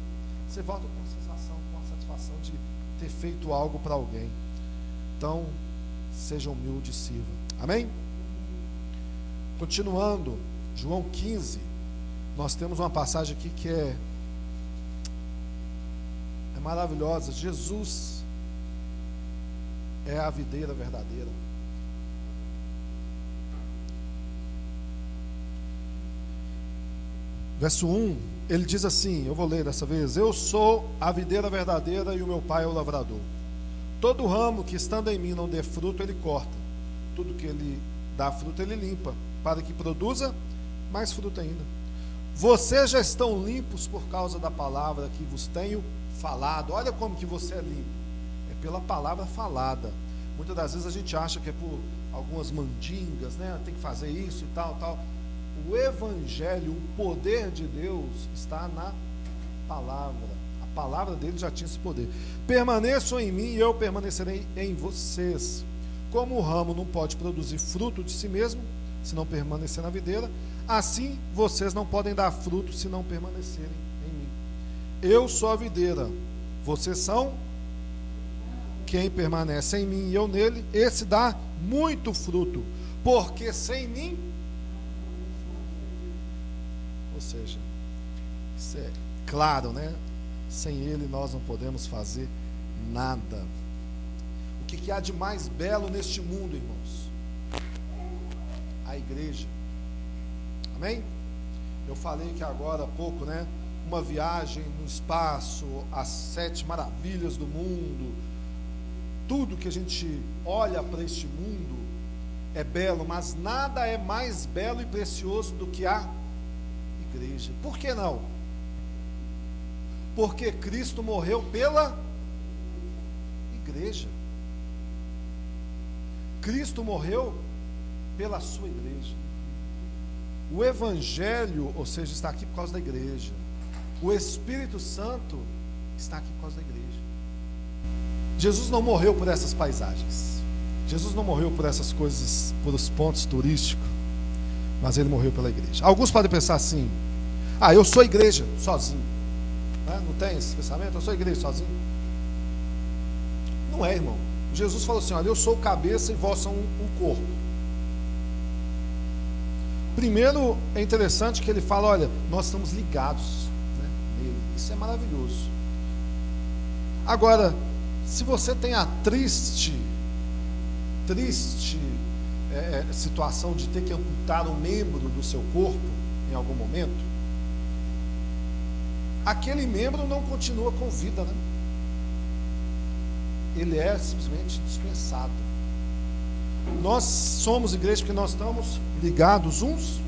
Você volta com a sensação, com a satisfação de ter feito algo para alguém. Então, seja humilde e sirva. Amém? Continuando, João 15, nós temos uma passagem aqui que é maravilhosa. Jesus é a videira verdadeira. Verso 1, ele diz assim, eu vou ler dessa vez: eu sou a videira verdadeira e o meu pai é o lavrador. Todo ramo que estando em mim não dê fruto, ele corta. Tudo que ele dá fruto, ele limpa, para que produza mais fruto ainda. Vocês já estão limpos por causa da palavra que vos tenho falado. Olha como que você é limpo. É pela palavra falada. Muitas das vezes a gente acha que é por algumas mandingas, né? Tem que fazer isso e tal, tal. O evangelho, o poder de Deus está na palavra. A palavra dele já tinha esse poder. Permaneçam em mim e eu permanecerei em vocês. Como o ramo não pode produzir fruto de si mesmo, se não permanecer na videira, assim vocês não podem dar fruto se não permanecerem em mim. Eu sou a videira, vocês são quem permanece em mim e eu nele, esse dá muito fruto, porque sem mim, ou seja, isso é claro, né? Sem ele nós não podemos fazer nada. O que há de mais belo neste mundo, irmãos? A igreja. Amém? Eu falei que agora há pouco, né? Uma viagem no espaço, as 7 maravilhas do mundo, tudo que a gente olha para este mundo é belo, mas nada é mais belo e precioso do que a igreja. Por que não? Porque Cristo morreu pela igreja. Cristo morreu pela sua igreja. O evangelho, ou seja, está aqui por causa da igreja. O Espírito Santo está aqui por causa da igreja. Jesus não morreu por essas paisagens. Jesus não morreu por essas coisas, por os pontos turísticos, mas ele morreu pela igreja. Alguns podem pensar assim: ah, eu sou igreja sozinho, né? Não tem esse pensamento? Eu sou igreja sozinho? Não é, irmão. Jesus falou assim: olha, eu sou o cabeça e vós são um corpo. Primeiro, é interessante que ele fala: olha, nós estamos ligados, né, nele. Isso é maravilhoso. Agora, se você tem a triste situação de ter que amputar um membro do seu corpo em algum momento, aquele membro não continua com vida, né? Ele é simplesmente dispensado. Nós somos igreja porque nós estamos ligados uns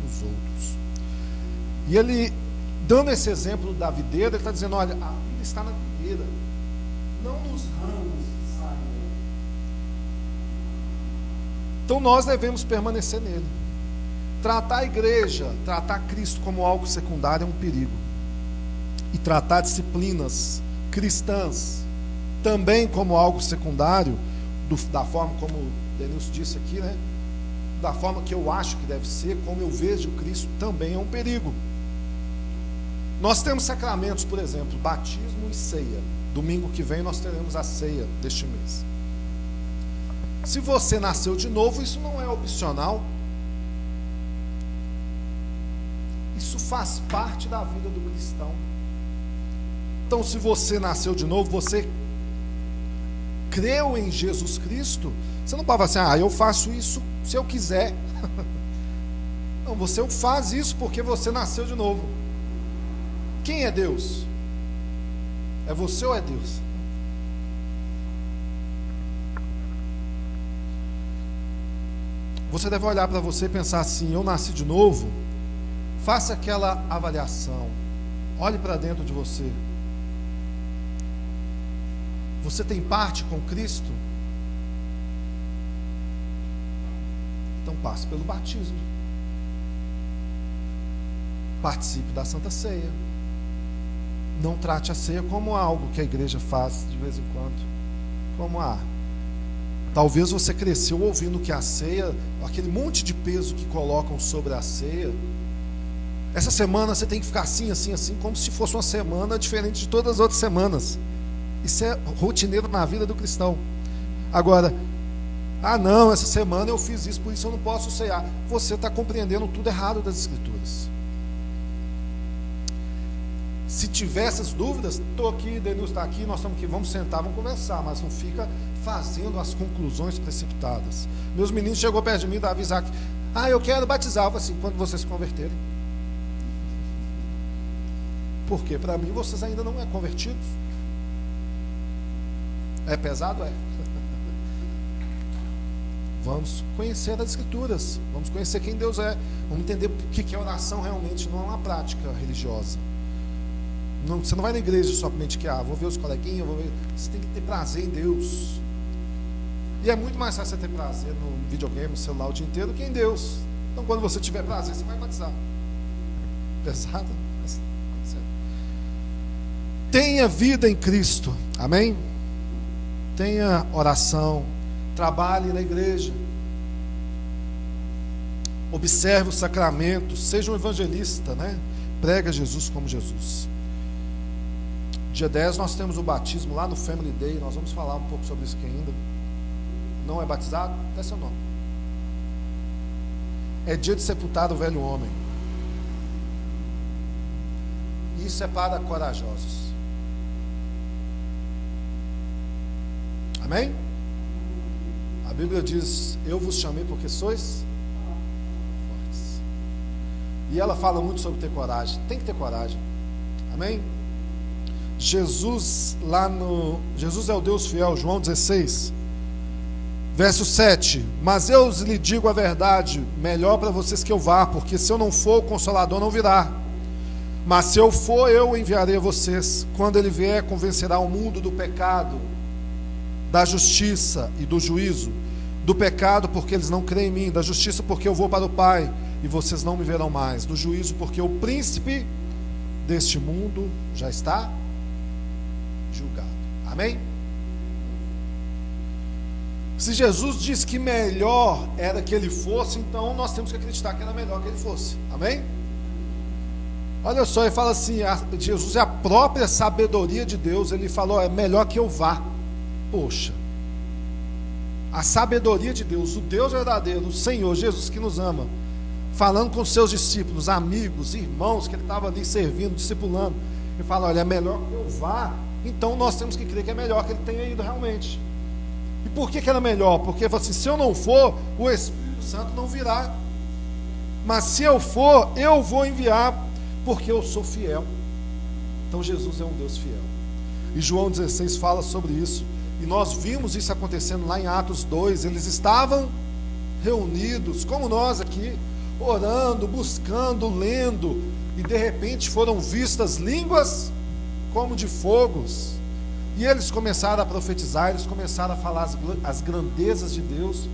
nos outros. E ele, dando esse exemplo da videira, ele está dizendo: olha, a vida está na videira, não nos ramos que saem dele. Então nós devemos permanecer nele. Tratar a igreja, tratar Cristo como algo secundário é um perigo. E tratar disciplinas cristãs também como algo secundário, da forma como o Denilson disse aqui, né? Da forma que eu acho que deve ser, como eu vejo Cristo, também é um perigo. Nós temos sacramentos, por exemplo, batismo e ceia. Domingo que vem nós teremos a ceia deste mês. Se você nasceu de novo, isso não é opcional. Isso faz parte da vida do cristão. Então, se você nasceu de novo, você creu em Jesus Cristo, você não pode falar assim, eu faço isso se eu quiser. Não, você faz isso porque você nasceu de novo. Quem é Deus? É você ou é Deus? Você deve olhar para você e pensar assim, eu nasci de novo. Faça aquela avaliação. Olhe para dentro de você. Você tem parte com Cristo? Então passe pelo batismo. Participe da Santa Ceia. Não trate a ceia como algo que a igreja faz de vez em quando. Como talvez você cresceu ouvindo que a ceia, aquele monte de peso que colocam sobre a ceia, essa semana você tem que ficar assim, assim, assim, como se fosse uma semana diferente de todas as outras semanas. Isso é rotineiro na vida do cristão. Agora, não, essa semana eu fiz isso, por isso eu não posso ceiar. Você está compreendendo tudo errado das Escrituras. Se tiver essas dúvidas, estou aqui, Denilson está aqui, nós estamos aqui, vamos sentar, vamos conversar, mas não fica fazendo as conclusões precipitadas. Meus meninos chegou perto de mim, Davi, Isaac, eu quero batizar. Eu falei assim, quando vocês se converterem. Porque para mim vocês ainda não são convertidos. É pesado? É. Vamos conhecer as Escrituras, vamos conhecer quem Deus é, vamos entender o que é oração realmente, não é uma prática religiosa. Não, você não vai na igreja somente que, vou ver os coleguinhas, você tem que ter prazer em Deus. E é muito mais fácil você ter prazer no videogame, no celular o dia inteiro, do que em Deus. Então quando você tiver prazer, você vai batizar. Pesado? Tenha vida em Cristo, amém? Tenha oração, trabalhe na igreja, observe os sacramentos, seja um evangelista, né? Prega Jesus como Jesus. Dia 10 nós temos o batismo lá no Family Day, nós vamos falar um pouco sobre isso aqui ainda. Não é batizado? Até seu nome. É dia de sepultar o velho homem. Isso é para corajosos. Amém? A Bíblia diz, eu vos chamei porque sois fortes. E ela fala muito sobre ter coragem. Tem que ter coragem. Amém? Jesus é o Deus fiel, João 16, verso 7. Mas eu lhe digo a verdade, melhor para vocês que eu vá, porque se eu não for, o Consolador não virá. Mas se eu for, eu enviarei a vocês. Quando ele vier, convencerá o mundo do pecado, da justiça e do juízo. Do pecado, porque eles não creem em mim. Da justiça, porque eu vou para o Pai e vocês não me verão mais. Do juízo, porque o príncipe deste mundo já está julgado. Amém? Se Jesus disse que melhor era que ele fosse, então nós temos que acreditar que era melhor que ele fosse. Amém? Olha só, ele fala assim, Jesus é a própria sabedoria de Deus. Ele falou, é melhor que eu vá. Poxa, a sabedoria de Deus, o Deus verdadeiro, o Senhor Jesus que nos ama, falando com os seus discípulos, amigos, irmãos que ele estava ali servindo, discipulando, ele fala, olha, é melhor que eu vá. Então nós temos que crer que é melhor que ele tenha ido realmente. E por que era melhor? Porque assim, se eu não for, o Espírito Santo não virá. Mas se eu for, eu vou enviar, porque eu sou fiel. Então Jesus é um Deus fiel. E João 16 fala sobre isso. E nós vimos isso acontecendo lá em Atos 2. Eles estavam reunidos, como nós aqui, orando, buscando, lendo. E de repente foram vistas línguas como de fogos. E eles começaram a profetizar, eles começaram a falar as grandezas de Deus.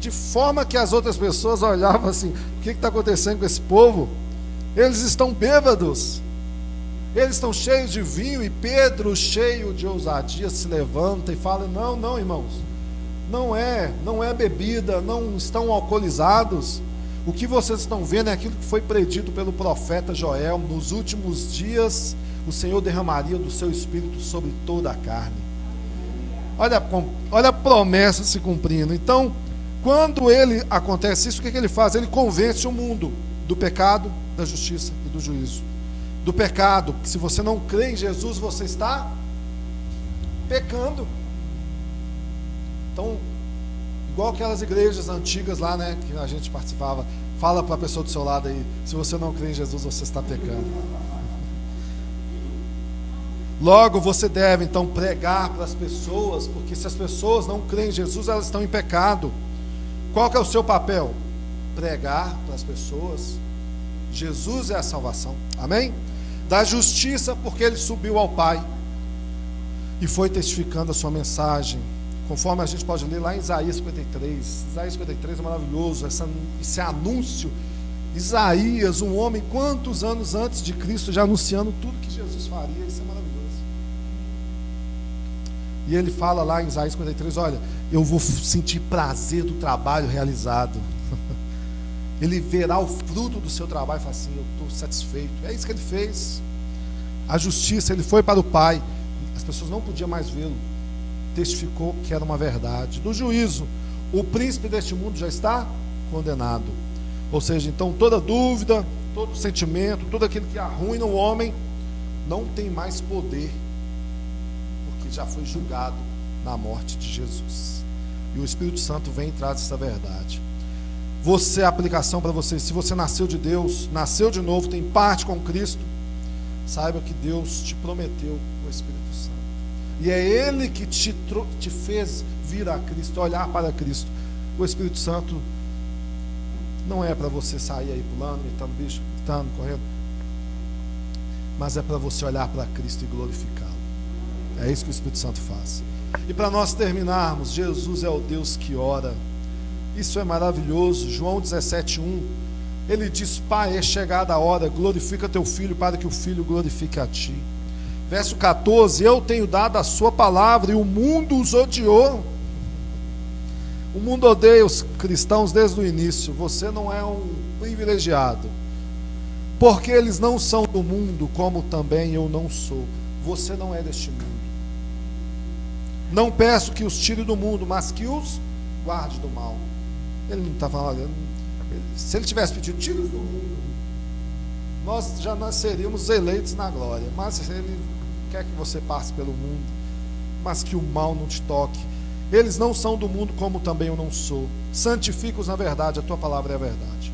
de forma que as outras pessoas olhavam assim: o que está acontecendo com esse povo? Eles estão bêbados, eles estão cheios de vinho. E Pedro, cheio de ousadia, se levanta e fala: não, não, irmãos, não é bebida, não estão alcoolizados. O que vocês estão vendo é aquilo que foi predito pelo profeta Joel: nos últimos dias o Senhor derramaria do seu espírito sobre toda a carne. Olha a promessa se cumprindo. Então, quando ele acontece isso, o que ele faz? Ele convence o mundo do pecado, da justiça e do juízo. Do pecado, que se você não crê em Jesus, você está pecando. Então, igual aquelas igrejas antigas lá, né, que a gente participava, fala para a pessoa do seu lado aí: se você não crê em Jesus, você está pecando. Logo, você deve então pregar para as pessoas, porque se as pessoas não creem em Jesus, elas estão em pecado. Qual que é o seu papel? Pregar para as pessoas. Jesus é a salvação, amém? Da justiça, porque ele subiu ao Pai e foi testificando a sua mensagem, conforme a gente pode ler lá em Isaías 53. Isaías 53 é maravilhoso, esse anúncio. Isaías, um homem quantos anos antes de Cristo, já anunciando tudo que Jesus faria. Isso é maravilhoso. E ele fala lá em Isaías 53: olha, eu vou sentir prazer do trabalho realizado. Ele verá o fruto do seu trabalho e fala assim: eu estou satisfeito. É isso que ele fez. A justiça, ele foi para o Pai, as pessoas não podiam mais vê-lo, testificou que era uma verdade. Do juízo, o príncipe deste mundo já está condenado. Ou seja, então toda dúvida, todo sentimento, tudo aquilo que arruina o homem, não tem mais poder, porque já foi julgado na morte de Jesus. E o Espírito Santo vem e traz essa verdade. Você, a aplicação para você: se você nasceu de Deus, nasceu de novo, tem parte com Cristo, saiba que Deus te prometeu o Espírito Santo. E é Ele que te fez vir a Cristo, olhar para Cristo. O Espírito Santo não é para você sair aí pulando, imitando bicho, gritando, correndo, mas é para você olhar para Cristo e glorificá-lo. É isso que o Espírito Santo faz. E para nós terminarmos, Jesus é o Deus que ora. Isso é maravilhoso. João 17:1, ele diz: Pai, é chegada a hora, glorifica teu filho, para que o filho glorifique a ti. Verso 14: eu tenho dado a sua palavra e o mundo os odiou. O mundo odeia os cristãos desde o início. Você não é um privilegiado, porque eles não são do mundo, como também eu não sou. Você não é deste mundo. Não peço que os tire do mundo, mas que os guarde do mal. Ele não está falando, se ele tivesse pedido: tire-os do mundo, nós já seríamos eleitos na glória. Mas ele quer que você passe pelo mundo, mas que o mal não te toque. Eles não são do mundo, como também eu não sou. Santifica-os na verdade, a tua palavra é a verdade.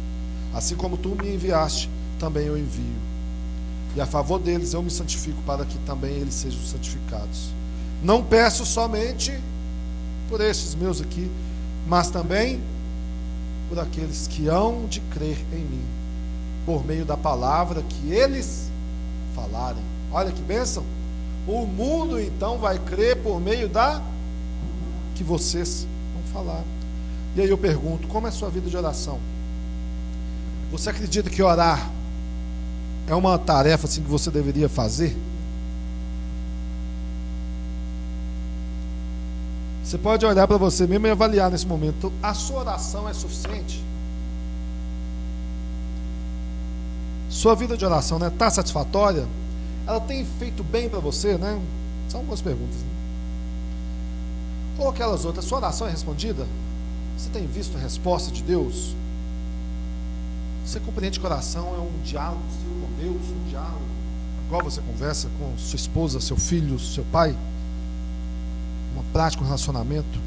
Assim como tu me enviaste, também eu envio. E a favor deles eu me santifico, para que também eles sejam santificados. Não peço somente por estes meus aqui, mas também por aqueles que hão de crer em mim, por meio da palavra que eles falarem. Olha que bênção! O mundo então vai crer por meio da que vocês vão falar. E aí eu pergunto: como é a sua vida de oração? Você acredita que orar é uma tarefa assim que você deveria fazer? Você pode olhar para você mesmo e avaliar nesse momento: a sua oração é suficiente? Sua vida de oração, né, está satisfatória? Ela tem feito bem para você, né? São algumas perguntas, né? Ou aquelas outras: sua oração é respondida? Você tem visto a resposta de Deus? Você compreende que oração é um diálogo com Deus, um diálogo igual você conversa com sua esposa, seu filho, seu pai? Uma prática, um relacionamento.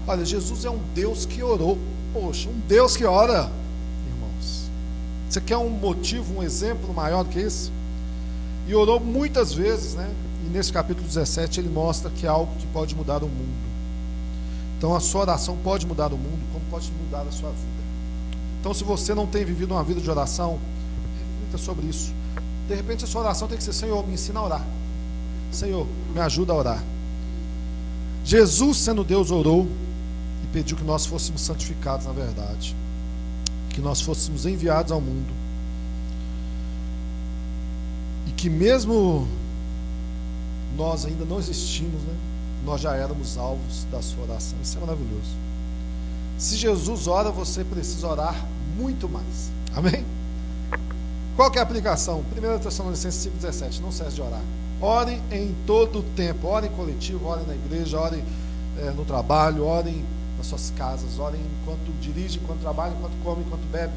Olha, Jesus é um Deus que orou. Poxa, um Deus que ora, irmãos. Você quer um motivo, um exemplo maior do que esse? E orou muitas vezes, né? E nesse capítulo 17 ele mostra que é algo que pode mudar o mundo. Então a sua oração pode mudar o mundo, como pode mudar a sua vida. Então, se você não tem vivido uma vida de oração, reflita sobre isso. De repente a sua oração tem que ser: Senhor, me ensina a orar. Senhor, me ajuda a orar. Jesus, sendo Deus, orou, e pediu que nós fôssemos santificados na verdade, que nós fôssemos enviados ao mundo, e que mesmo nós ainda não existimos, né, nós já éramos alvos da sua oração. Isso é maravilhoso. Se Jesus ora, você precisa orar muito mais. Amém? Qual que é a aplicação? 1 Tessalonicenses 5,17. Não cesse de orar. Ore em todo o tempo. Ore em coletivo, ore na igreja, ore no trabalho, ore nas suas casas, ore enquanto dirige, enquanto trabalha, enquanto come, enquanto bebe.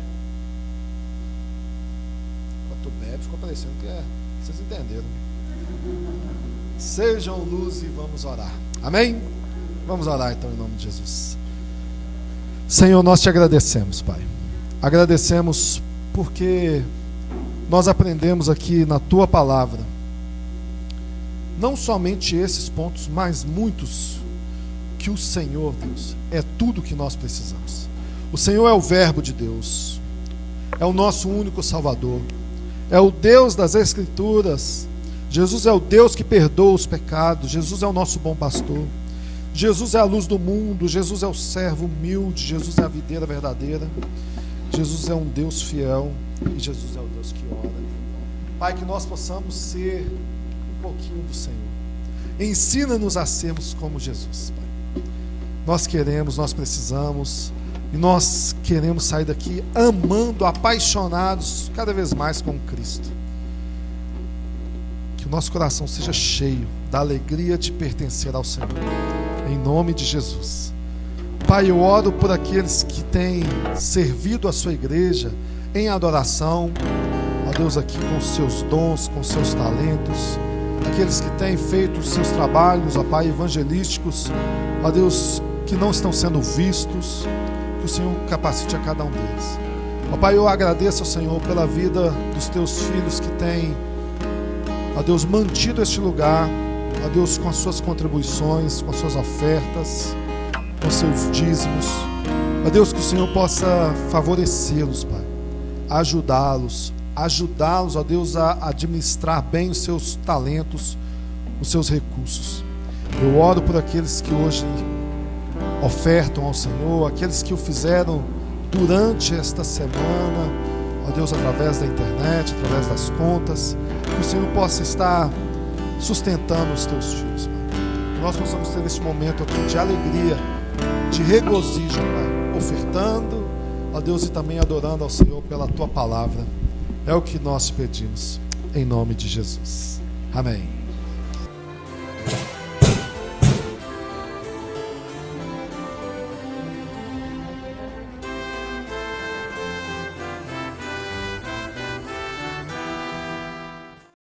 Enquanto bebe, ficou parecendo que vocês entenderam. Sejam luz e vamos orar. Amém? Vamos orar então em nome de Jesus. Senhor, nós te agradecemos, Pai. Agradecemos porque nós aprendemos aqui na tua palavra não somente esses pontos, mas muitos, que o Senhor, Deus, é tudo que nós precisamos. O Senhor é o Verbo de Deus, é o nosso único Salvador, é o Deus das Escrituras. Jesus é o Deus que perdoa os pecados. Jesus é o nosso bom pastor. Jesus é a luz do mundo. Jesus é o servo humilde. Jesus é a videira verdadeira. Jesus é um Deus fiel. E Jesus é o Deus que ora. Pai, que nós possamos ser um pouquinho do Senhor. Ensina-nos a sermos como Jesus, Pai. Nós queremos, nós precisamos, e nós queremos sair daqui amando, apaixonados cada vez mais com Cristo. Que o nosso coração seja cheio da alegria de pertencer ao Senhor, em nome de Jesus. Pai, eu oro por aqueles que têm servido a sua igreja em adoração, ó Deus, aqui com os seus dons, com os seus talentos, aqueles que têm feito os seus trabalhos, ó Pai, evangelísticos, ó Deus, que não estão sendo vistos, que o Senhor capacite a cada um deles. Ó Pai, eu agradeço ao Senhor pela vida dos teus filhos que têm, ó Deus, mantido este lugar, ó Deus, com as suas contribuições, com as suas ofertas, com os seus dízimos. Ó Deus, que o Senhor possa favorecê-los, Pai, ajudá-los, ó Deus, a administrar bem os seus talentos, os seus recursos. Eu oro por aqueles que hoje ofertam ao Senhor, aqueles que o fizeram durante esta semana, ó Deus, através da internet, através das contas, que o Senhor possa estar sustentando os teus filhos, Pai. Que nós possamos ter este momento aqui de alegria, de regozijo, Pai, ofertando, ó Deus, e também adorando ao Senhor pela tua palavra. É o que nós te pedimos, em nome de Jesus. Amém.